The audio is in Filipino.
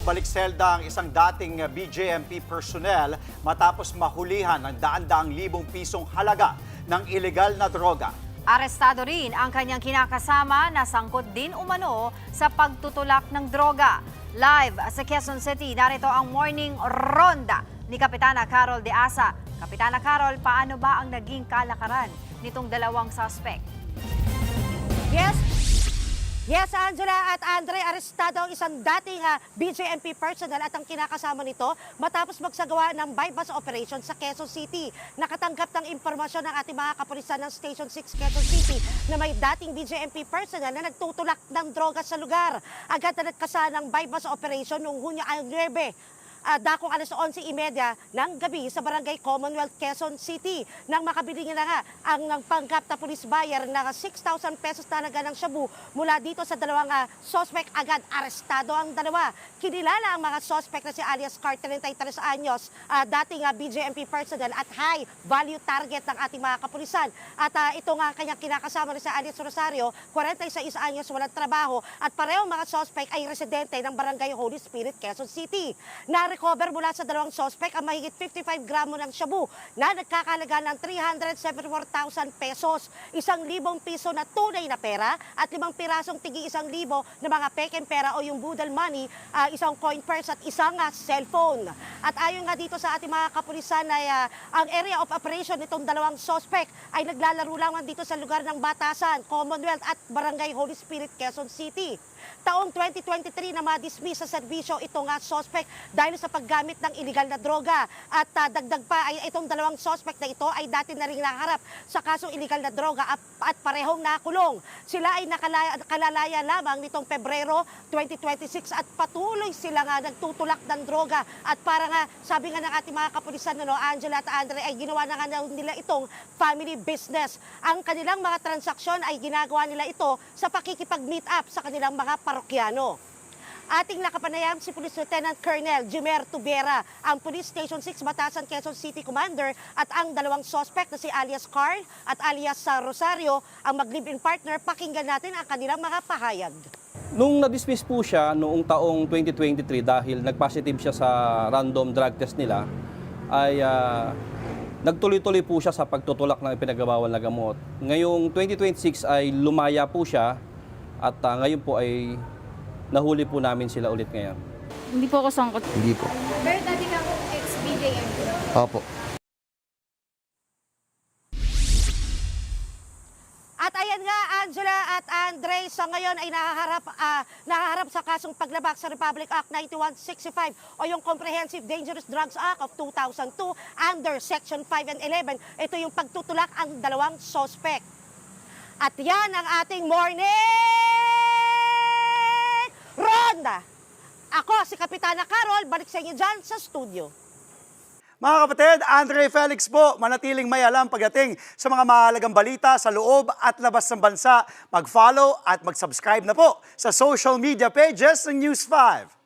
balik selda ang isang dating BJMP personnel matapos mahulihan ng daan-daang libong pisong halaga ng ilegal na droga. Arestado rin ang kanyang kinakasama na sangkot din umano sa pagtutulak ng droga. Live sa Quezon City, narito ang morning ronda ni Kapitana Carol De Asa. Kapitana Carol, paano ba ang naging kalakaran nitong dalawang suspect? Yes, Angela at Andre, arestado ang isang dating BJMP personnel at ang kinakasama nito matapos magsagawa ng bypass operation sa Quezon City. Nakatanggap ng impormasyon ng ating mga kapulisan ng Station 6 Quezon City na may dating BJMP personnel na nagtutulak ng droga sa lugar. Agad na nagkasa ng bypass operation noong Hunyo 9. Dakong alas 11:30 ng gabi sa Barangay Commonwealth, Quezon City. Nang makabili niya na nga ang panggap na pulis buyer na 6,000 pesos talaga ng shabu mula dito sa dalawang suspect, agad arestado ang dalawa. Kinilala ang mga suspect na si alias Car, 33 anyos, dating BJMP personnel at high value target ng ating mga kapulisan. At ito nga kanyang kinakasama na si alias Rosario, 46 anyos, walang trabaho, at parehong mga suspect ay residente ng Barangay Holy Spirit, Quezon City. Na-recover mula sa dalawang suspect ang mahigit 55 gramo ng shabu na nagkakalaga ng 374,000 pesos, 1,000 piso na tunay na pera at 5 pirasong tigi 1,000 na mga pekeng pera o yung budal money, isang coin purse at isang cellphone. At ayon nga dito sa ating mga kapulisan ay ang area of operation nitong dalawang suspect ay naglalaro lamang dito sa lugar ng Batasan, Commonwealth at Barangay Holy Spirit, Quezon City. Taong 2023 na ma-dismiss sa serbisyo itong suspect dahil sa paggamit ng illegal na droga. At dagdag pa ay itong dalawang suspect na ito ay dati na rin naharap sa kasong illegal na droga at parehong nakulong. Sila ay nakalalaya lamang nitong Pebrero 2026 at patuloy sila nga nagtutulak ng droga. At para nga, sabi nga ng ating mga kapulisan, Angela at Andre, ay ginawa na nga nila itong family business. Ang kanilang mga transaksyon ay ginagawa nila ito sa pakikipag-meet up sa kanilang mga parokyano. Ating nakapanayam si Police Lieutenant Colonel Jimer Tubera, ang Police Station 6 Batasan, Quezon City Commander, at ang dalawang suspect na si alias Carl at alias Rosario, ang mag-live-in partner. Pakinggan natin ang kanilang mga pahayag. Nung na-dismiss po siya noong taong 2023 dahil nag-positive siya sa random drug test nila, ay nagtuloy-tuloy po siya sa pagtutulak ng ipinagbabawal na gamot. Ngayong 2026 ay lumaya po siya at ngayon po ay nahuli po namin sila ulit ngayon. Hindi po ako sangkot. Hindi po. Pero dati ka kong ex-BJMP. Opo. At ayan nga, Angela at Andre, sa ngayon ay nahaharap sa kasong paglabag sa Republic Act 9165 o yung Comprehensive Dangerous Drugs Act of 2002 under Section 5 and 11. Ito yung pagtutulak ang dalawang suspect. At yan ang ating morning ronda. Ako si Kapitana Carol, balik sa inyo dyan sa studio. Mga kapatid, Andre Felix po, manatiling may alam pagdating sa mga mahalagang balita sa loob at labas ng bansa. Mag-follow at mag-subscribe na po sa social media pages ng News 5.